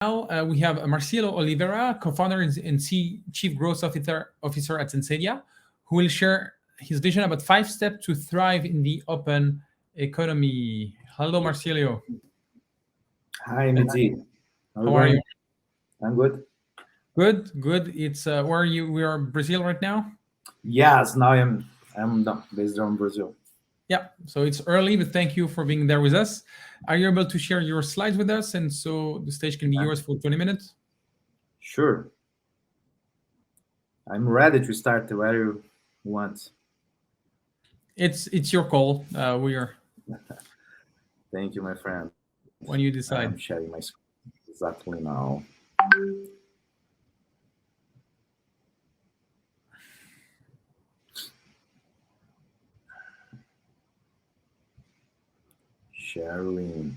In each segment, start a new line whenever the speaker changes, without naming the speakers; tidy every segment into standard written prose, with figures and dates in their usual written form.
Now we have Marcilio Oliveira, co-founder and Chief Growth Officer at Sensedia, who will share his vision about 5 steps to thrive in the open economy. Hello, Marcilio.
Hi, Midi. How are you
How are you?
going? I'm good.
Good, good. It's where are you? We are in Brazil right now.
Yes, now I'm based on Brazil.
Yeah, so it's early, but thank you for being there with us. Are you able to share your slides with us? And so the stage can be
Yeah,
yours for 20 minutes.
sure. I'm ready to start where you want.
It's your call. We are
Thank you, my friend.
when you
I'm
decide.
sharing my screen exactly now. Sharing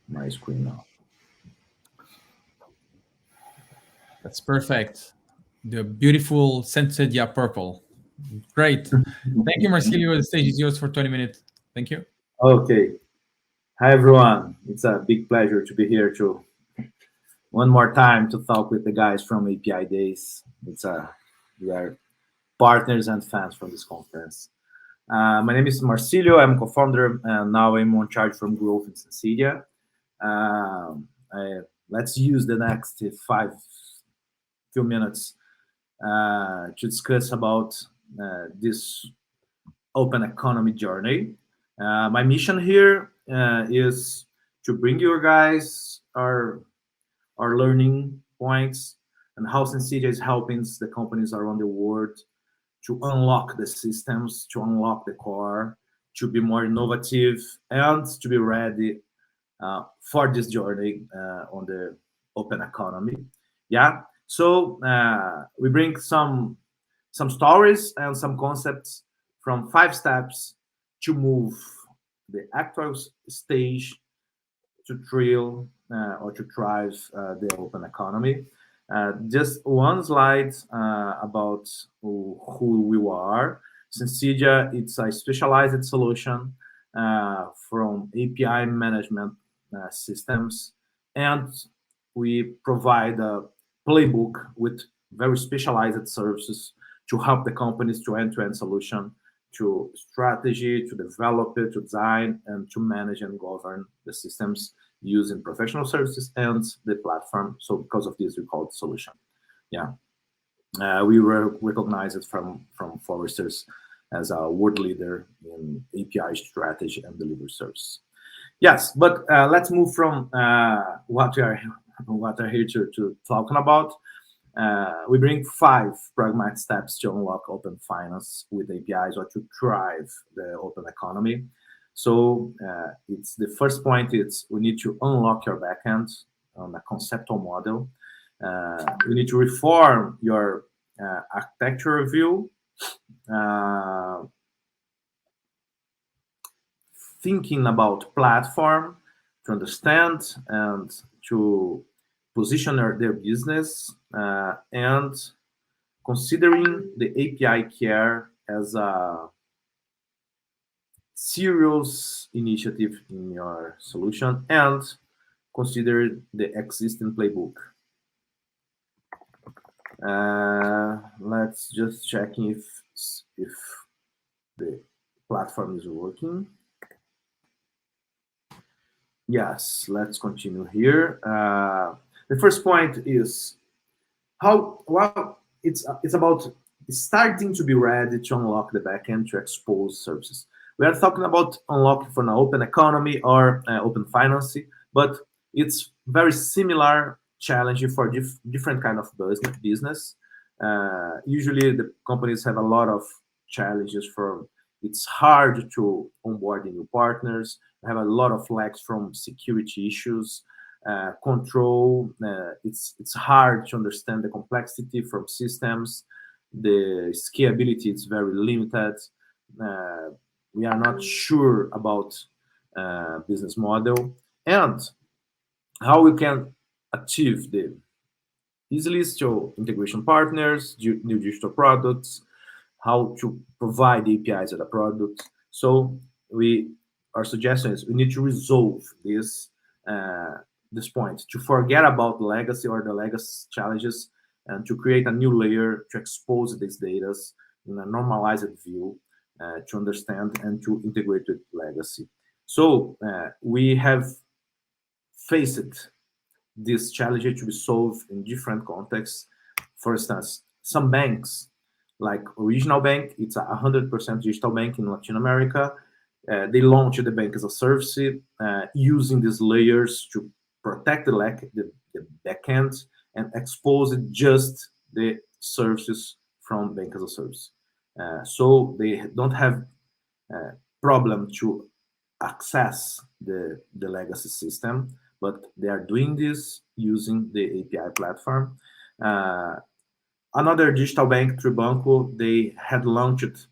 my screen now.
That's perfect. The beautiful Sensedia purple. Great. Thank you, Marcilio. The stage is yours for 20 minutes. Thank you.
Okay. Hi, everyone. It's a big pleasure to be here to one more time to talk with the guys from API Days. We are partners and fans from this conference. My name is Marcilio. I'm co-founder, and now I'm on charge from growth in Sensedia. Let's use the next five few minutes to discuss about this open economy journey. My mission here is to bring you guys our learning points and how Sensedia is helping the companies around the world to unlock the systems, to unlock the core, to be more innovative, and to be ready for this journey on the open economy. Yeah. So we bring some stories and some concepts from 5 steps to move the actual stage to thrill or to thrive the open economy. Just one slide about who we are. Sensedia, it's a specialized solution from API management systems, and we provide a playbook with very specialized services to help the companies to end-to-end solution, to strategy, to develop it, to design, and to manage and govern the systems using professional services and the platform. So because of this, we call it solution. Yeah. We were recognized from Forrester's as a world leader in API strategy and delivery service. Yes, but let's move from what we are here to talking about. We bring 5 pragmatic steps to unlock open finance with APIs or to drive the open economy. So it's the first point. It's we need to unlock your backend on a conceptual model. You need to reform your architecture view, thinking about platform to understand and to position their business, and considering the API care as a serious initiative in your solution, and consider the existing playbook. Let's just check if the platform is working. Yes, let's continue here. The first point is it's about starting to be ready to unlock the backend to expose services. We are talking about unlocking for an open economy or open finance, but it's very similar challenging for different kind of business. Usually the companies have a lot of challenges from it's hard to onboard new partners, have a lot of lags from security issues, control. It's hard to understand the complexity from systems. The scalability is very limited. We are not sure about business model and how we can achieve the easily to integration partners, new digital products, how to provide APIs at a product. So our suggestion is we need to resolve this this point, to forget about legacy or the legacy challenges, and to create a new layer to expose these data in a normalized view, to understand and to integrate with legacy. So we have faced this challenge to be solved in different contexts. For instance, some banks, like Original Bank, it's a 100% digital bank in Latin America. They launched the bank as a service using these layers to protect the backend and expose just the services from bank as a service. So they don't have problem to access the legacy system, but they are doing this using the API platform. Another digital bank, Tribanco, they had launched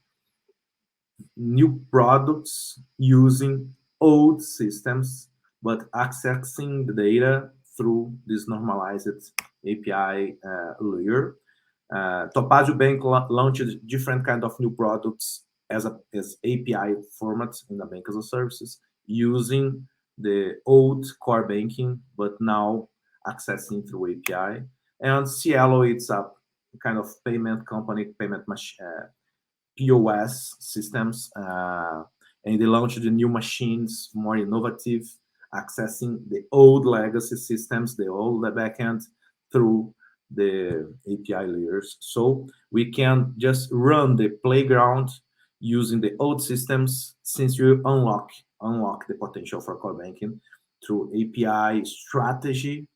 new products using old systems, but accessing the data through this normalized API layer. Topazio Bank launched different kind of new products as API formats in the bank as a services using the old core banking, but now accessing through API. And Cielo, it's a kind of payment company, payment machine, POS systems, and they launched the new machines, more innovative, accessing the old legacy systems, the old backend through the API layers. So we can just run the playground using the old systems, since you unlock the potential for core banking through API strategy,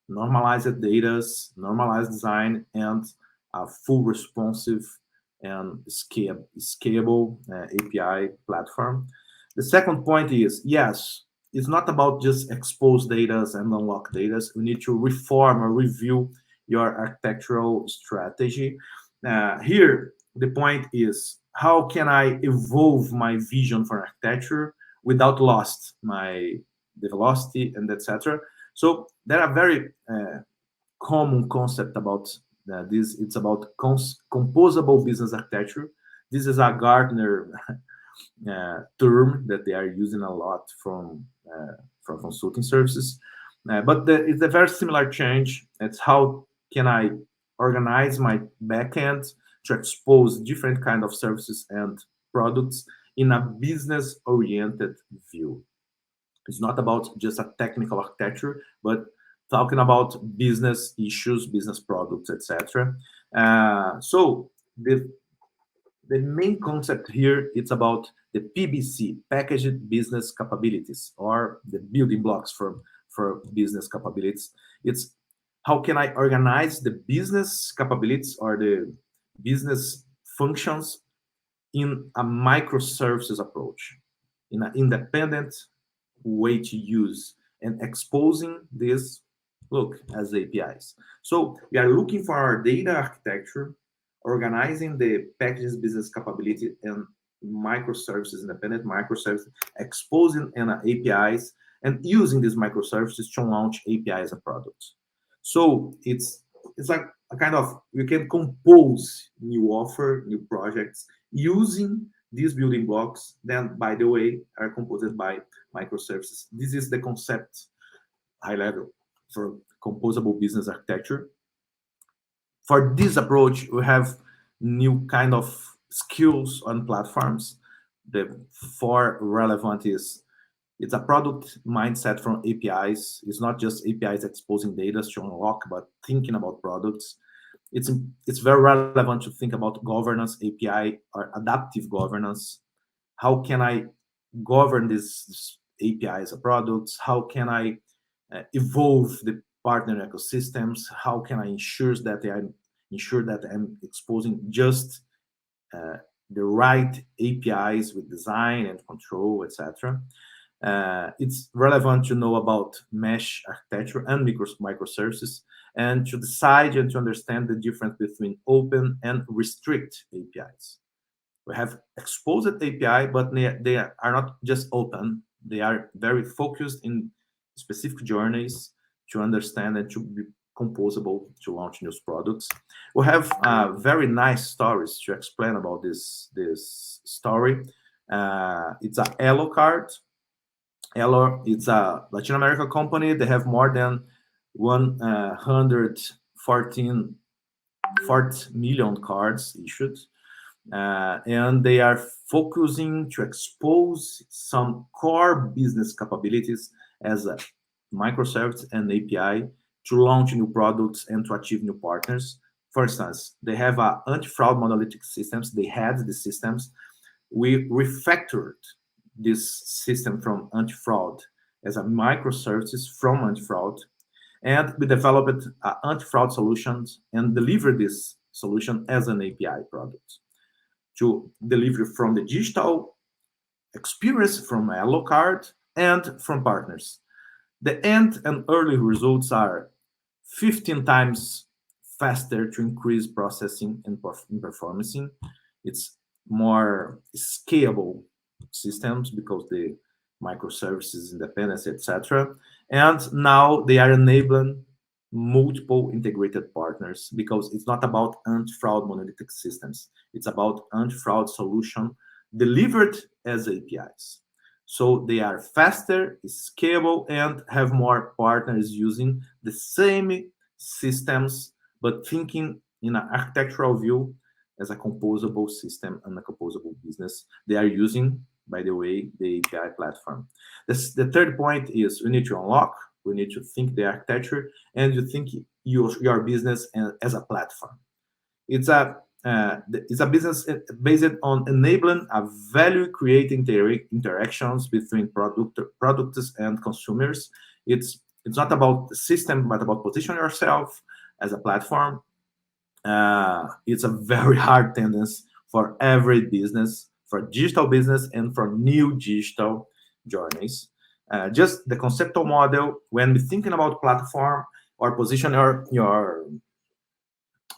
normalized data, normalized design, and a full responsive and scalable API platform. The second point is, yes, it's not about just expose data and unlock data. We need to reform or review your architectural strategy. Here, the point is, how can I evolve my vision for architecture without lost the velocity and etc. So there are very common concept about this. It's about composable business architecture. This is a Gartner term that they are using a lot from consulting services. But it's a very similar change. It's how can I organize my backend to expose different kind of services and products in a business-oriented view. It's not about just a technical architecture, but talking about business issues, business products, etc. So the main concept here, it's about the PBC, packaged business capabilities, or the building blocks for business capabilities. It's how can I organize the business capabilities or the business functions in a microservices approach, in an independent way to use, and exposing this look as APIs. So we are looking for our data architecture, organizing the packages business capability and microservices, independent microservices, exposing and APIs, and using these microservices to launch APIs as a product. So it's like a kind of, you can compose new offer, new projects using these building blocks, then by the way are composed by microservices. This is the concept, high level, for composable business architecture. For this approach, we have new kind of skills on platforms. The four relevant is, it's a product mindset from APIs. It's not just APIs exposing data to unlock, but thinking about products. It's very relevant to think about governance, API, or adaptive governance. How can I govern this API as a product? How can I evolve the partner ecosystems? How can I ensure that I'm exposing just the right APIs with design and control, etc. It's relevant to know about mesh architecture and microservices, and to decide and to understand the difference between open and restrict APIs. We have exposed API, but they are not just open. They are very focused in specific journeys to understand and to be composable to launch new products. We have very nice stories to explain about this story. It's a Elo card. Elo, it's a Latin America company. They have more than 114 40 million cards issued. And they are focusing to expose some core business capabilities as a microservice and API to launch new products and to achieve new partners. For instance, they have anti-fraud monolithic systems. They had the systems. We refactored this system from anti-fraud as a microservices from anti-fraud, and we developed anti-fraud solutions and delivered this solution as an API product to deliver from the digital experience from Elo card and from partners. The end and early results are 15 times faster to increase processing and performance. It's more scalable systems because the microservices, independence, etc. And now they are enabling multiple integrated partners because it's not about anti-fraud monolithic systems. It's about anti-fraud solution delivered as APIs. So they are faster, scalable, and have more partners using the same systems, but thinking in an architectural view as a composable system and a composable business. They are using, by the way, the API platform. The third point is we need to unlock, we need to think the architecture, and you think your business as a platform. It's a business based on enabling a value-creating interactions between products and consumers. It's not about the system, but about positioning yourself as a platform. It's a very hard tendency for every business, for digital business, and for new digital journeys. Just the conceptual model, when we're thinking about platform or position your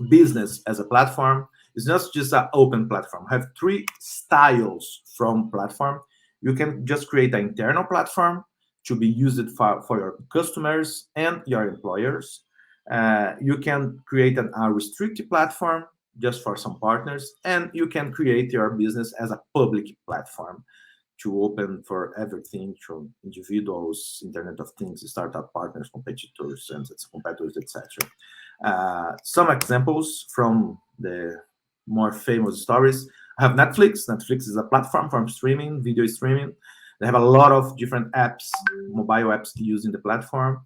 business as a platform, it's not just an open platform. Have three styles from platform. You can just create an internal platform to be used for your customers and your employers. You can create a restricted platform just for some partners, and you can create your business as a public platform to open for everything from individuals, Internet of Things, startup partners, competitors, and competitors, etc. Some examples from the more famous stories. I have Netflix. Netflix is a platform for streaming, video streaming. They have a lot of different apps, mobile apps using the platform.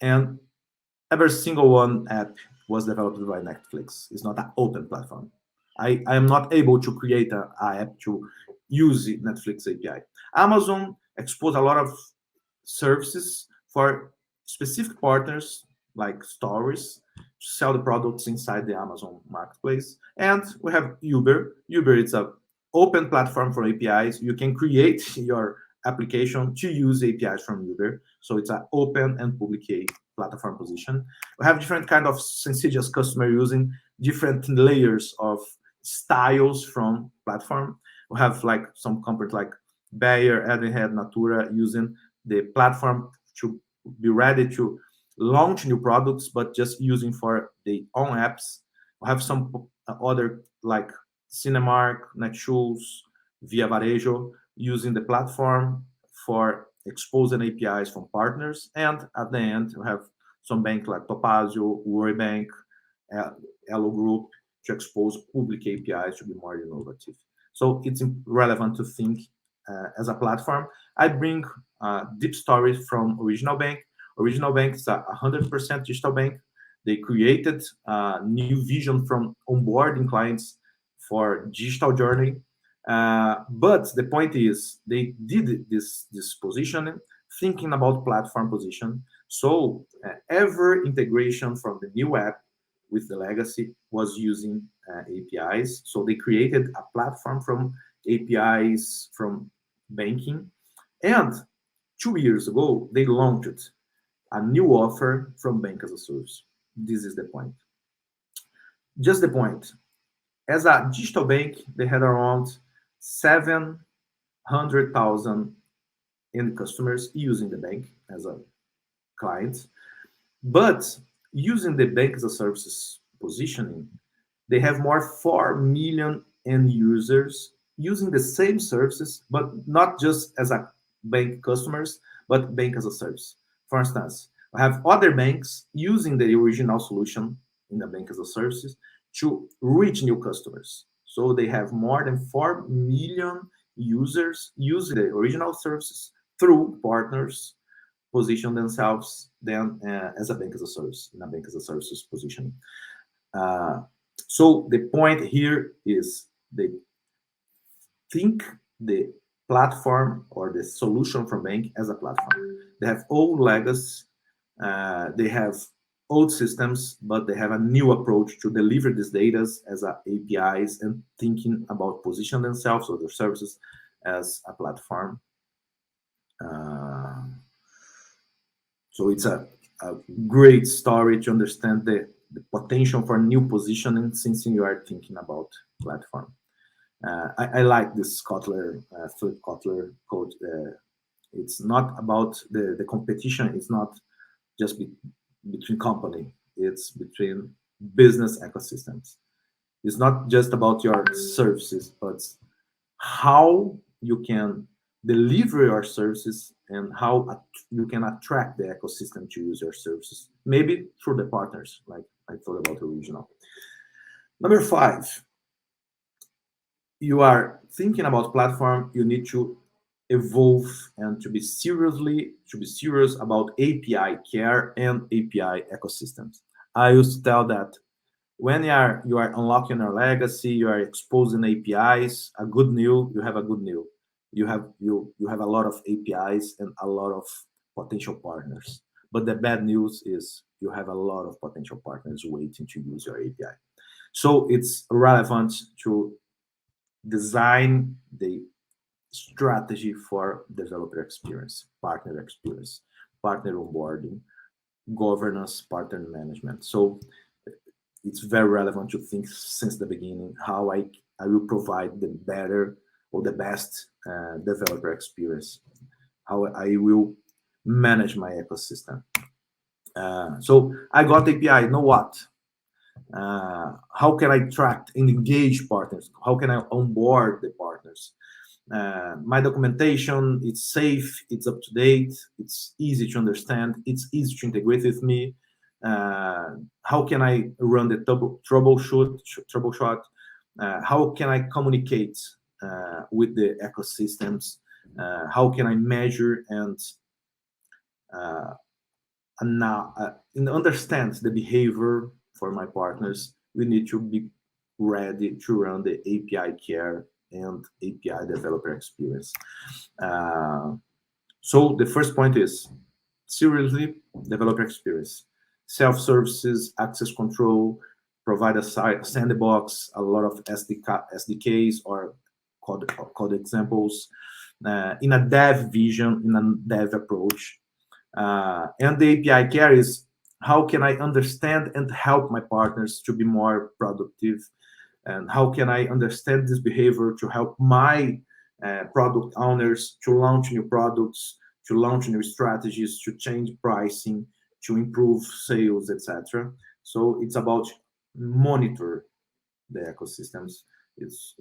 And every single one app was developed by Netflix. It's not an open platform. I am not able to create an app to use the Netflix API. Amazon exposed a lot of services for specific partners like stores to sell the products inside the Amazon marketplace. And we have Uber. Uber is an open platform for APIs. You can create your application to use APIs from Uber. So it's an open and public platform position. We have different kind of Sensedia's customer using different layers of styles from platform. We have like some companies like Bayer, Edenhead, Natura using the platform to be ready to launch new products, but just using for their own apps. We have some other like Cinemark, Netshoes, Via Varejo using the platform for exposing APIs from partners. And at the end, we have some banks like Topazio, Worrybank, Elo Group to expose public APIs to be more innovative. So it's relevant to think as a platform. I bring deep stories from Original Bank. Original Bank is a 100% digital bank. They created a new vision from onboarding clients for digital journey. But the point is, they did this positioning thinking about platform position. So every integration from the new app with the legacy was using APIs. So they created a platform from APIs from banking. And 2 years ago, they launched a new offer from Bank as a Service. This is the point. Just the point. As a digital bank, they had around 700,000 end customers using the bank as a client. But using the Bank as a Service positioning, they have more 4 million end users using the same services, but not just as a bank customers, but bank as a service. For instance, I have other banks using the original solution in the bank as a service to reach new customers. So they have more than 4 million users using the original services through partners position themselves then as a bank as a service, in a bank as a services position. Uh, so the point here is they think the platform or the solution from bank as a platform. They have old legacy, they have old systems, but they have a new approach to deliver these data as APIs and thinking about position themselves or their services as a platform. So it's a great story to understand the potential for new positioning since you are thinking about platform. I like this Kotler, Philip Kotler quote. It's not about the competition. It's not just between company. It's between business ecosystems. It's not just about your services, but how you can deliver your services and how you can attract the ecosystem to use your services. Maybe through the partners, like I thought about original. Number 5, you are thinking about platform, you need to evolve and to be serious about API care and API ecosystems. I used to tell that when you are unlocking your legacy, you are exposing APIs. A good news, you have a good news. You have a lot of APIs and a lot of potential partners. But the bad news is you have a lot of potential partners waiting to use your API. So it's relevant to design the strategy for developer experience, partner onboarding, governance, partner management. So it's very relevant to think since the beginning how I will provide the better or the best developer experience, how I will manage my ecosystem. So I got API, know what? How can I track and engage partners? How can I onboard the partners? My documentation, it's safe, it's up to date, it's easy to understand, it's easy to integrate with me. How can I run the troubleshoot? How can I communicate with the ecosystems? How can I measure and understand the behavior for my partners? We need to be ready to run the API care and API developer experience. So the first point is seriously developer experience, self-services, access control, provide a sandbox, a lot of SDKs or code examples in a dev vision, in a dev approach. And the API care is how can I understand and help my partners to be more productive, and how can I understand this behavior to help my product owners to launch new products, to launch new strategies, to change pricing, to improve sales, etc. So it's about monitor the ecosystems.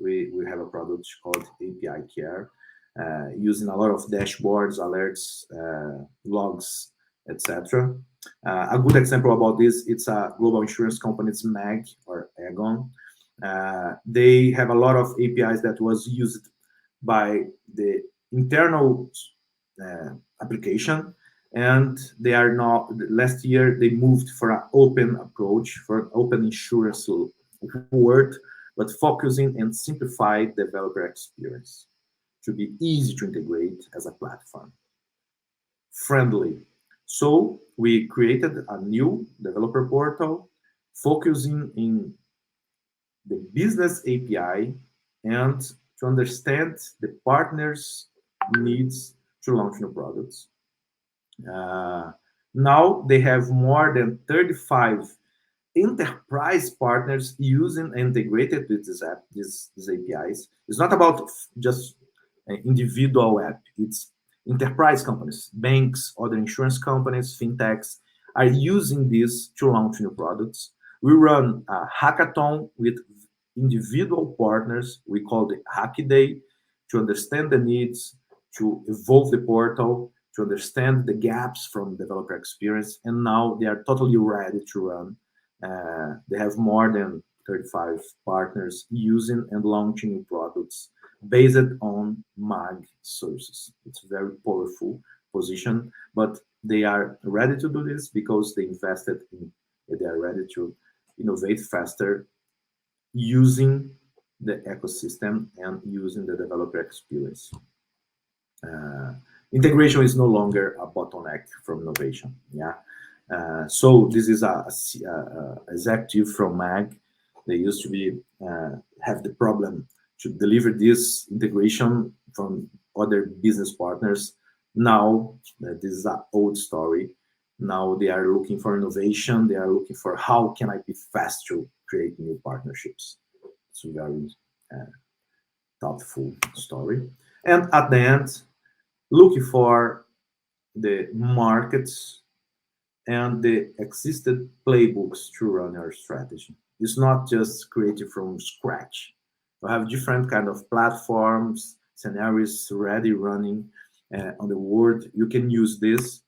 We have a product called API Care, using a lot of dashboards, alerts, logs, etc. A good example about this, it's a global insurance company, it's MAG or Aegon. They have a lot of APIs that was used by the internal application, and they are now, last year they moved for an open approach, for an open insurance world, but focusing and simplify developer experience to be easy to integrate as a platform, friendly. So we created a new developer portal focusing in the business API and to understand the partners' needs to launch new products. Now they have more than 35 enterprise partners using and integrated with these APIs. It's not about just an individual app. It's enterprise companies, banks, other insurance companies, fintechs are using this to launch new products. We run a hackathon with individual partners. We call the Happy Day to understand the needs, to evolve the portal, to understand the gaps from developer experience, and now they are totally ready to run. They have more than 35 partners using and launching new products based on MAG services. It's a very powerful position, but they are ready to do this because they invested in, they are ready to innovate faster using the ecosystem and using the developer experience. Uh, Integration is no longer a bottleneck from innovation. Yeah. So this is a executive from MAG. They used to be have the problem to deliver this integration from other business partners. Now this is an old story. Now they are looking for innovation. They are looking for how can I be fast to create new partnerships. It's a very thoughtful story. And at the end, looking for the markets and the existed playbooks to run our strategy. It's not just created from scratch. We have different kind of platforms, scenarios already running on the world. You can use this.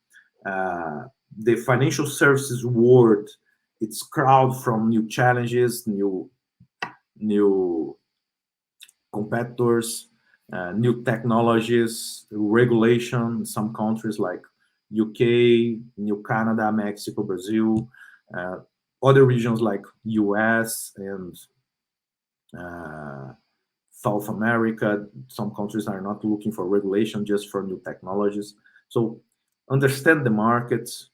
The financial services world, it's crowd from new challenges, new competitors, new technologies, regulation in some countries like UK, New Canada, Mexico, Brazil, other regions like US and South America. Some countries are not looking for regulation, just for new technologies. So understand the markets,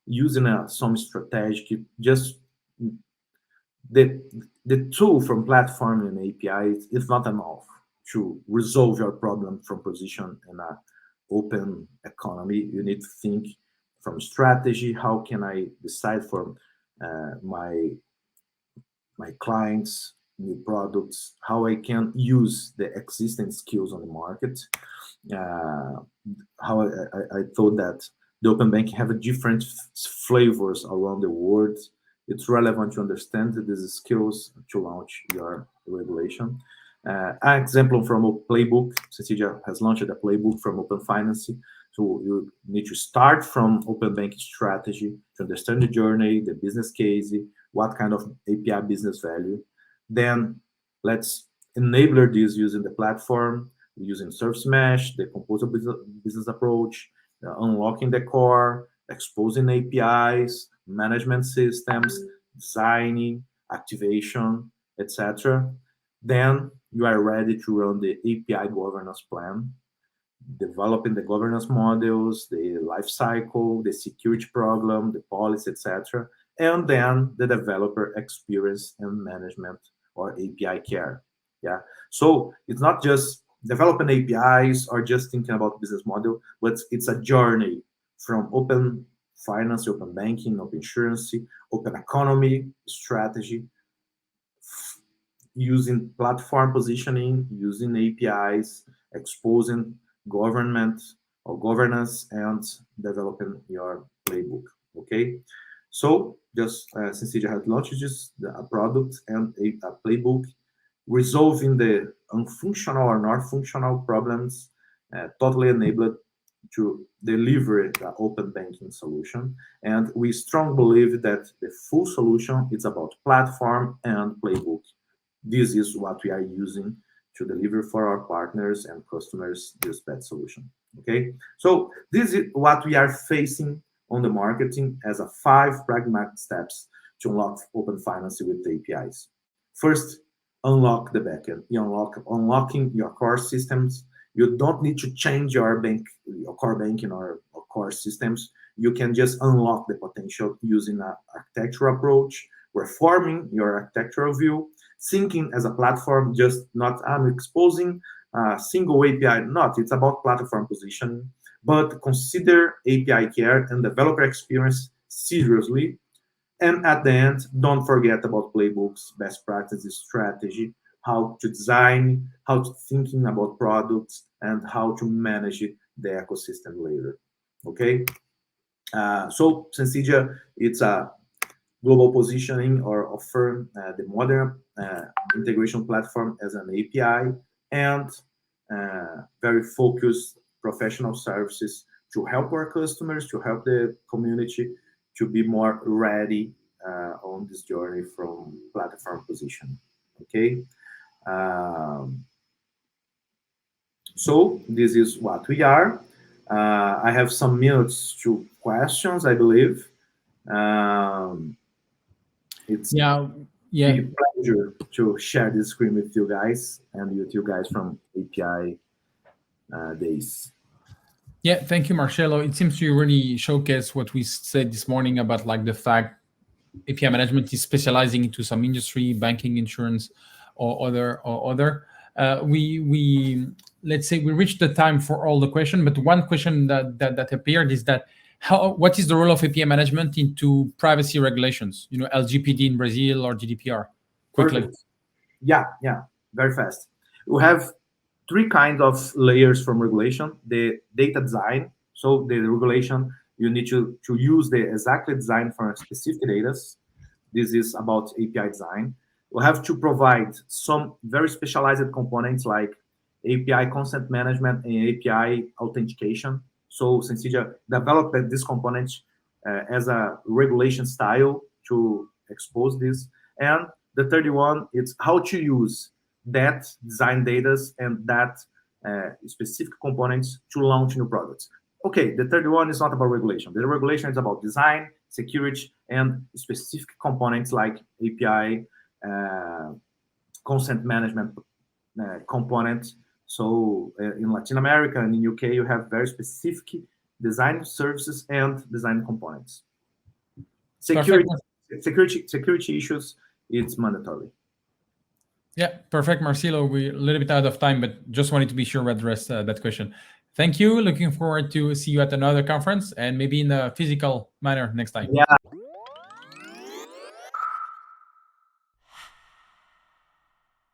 using some strategic, just the tool from platform and API is not enough to resolve your problem from position in an open economy. You need to think from strategy. How can I decide for my clients, new products, how I can use the existing skills on the market. How I thought that the open banking have a different flavors around the world. It's relevant to understand these skills to launch your regulation. An example from a playbook, Sensedia has launched a playbook from Open Finance. So you need to start from open banking strategy to understand the journey, the business case, what kind of API business value. Then let's enable this using the platform, using service mesh, the composable business approach, unlocking the core, exposing APIs, management systems, designing, activation, etc. Then you are ready to run the API governance plan, developing the governance models, the life cycle, the security program, the policy, etc. And then the developer experience and management or API care. Yeah. So it's not just developing APIs or just thinking about business model, but it's a journey from open finance, open banking, open insurance, open economy strategy, using platform positioning, using APIs, exposing government or governance, and developing your playbook. Okay, so just Sensedia has launched just a product and a playbook, resolving the unfunctional or not functional problems, totally enabled to deliver the open banking solution. And we strongly believe that the full solution is about platform and playbook. This is what we are using to deliver for our partners and customers this best solution. Okay, so this is what we are facing on the marketing as a 5 pragmatic steps to unlock open finance with APIs. First, unlock the backend. Unlocking your core systems. You don't need to change your core banking or core systems. You can just unlock the potential using an architectural approach, reforming your architectural view, thinking as a platform, just not I'm exposing a single API. Not, it's about platform positioning, but consider API care and developer experience seriously. And at the end, don't forget about playbooks, best practices, strategy, how to design, how to thinking about products, and how to manage the ecosystem later. Okay. So Sensedia, it's a global positioning or offer the modern integration platform as an API, and very focused professional services to help our customers, to help the community to be more ready on this journey from platform position. Okay. Um, so this is what we are. I have some minutes to questions, I believe. Um, it's
Yeah,
a
yeah,
big pleasure to share this screen with you guys and with you guys from API days.
yeah. Thank you, Marcelo. It seems to really showcase what we said this morning about like the fact API management is specializing into some industry, banking, insurance, or other. We let's say we reached the time for all the question, but one question that appeared is that what is the role of API management into privacy regulations? LGPD in Brazil or GDPR? Quickly.
Perfect. Yeah, very fast. We have three kinds of layers from regulation. The data design, so the regulation, you need to use the exactly design for specific data. This is about API design. We have to provide some very specialized components like API consent management and API authentication. So Sensedia developed this component as a regulation style to expose this. And the third one is how to use that design data and that specific components to launch new products. Okay, the third one is not about regulation. The regulation is about design, security, and specific components like API, consent management component. So in Latin America and in UK, you have very specific design services and design components. Security,
Perfect.
security issues, it's mandatory.
Yeah, perfect, Marcelo. We're a little bit out of time, but just wanted to be sure we address that question. Thank you. Looking forward to see you at another conference and maybe in a physical manner next time.
Yeah,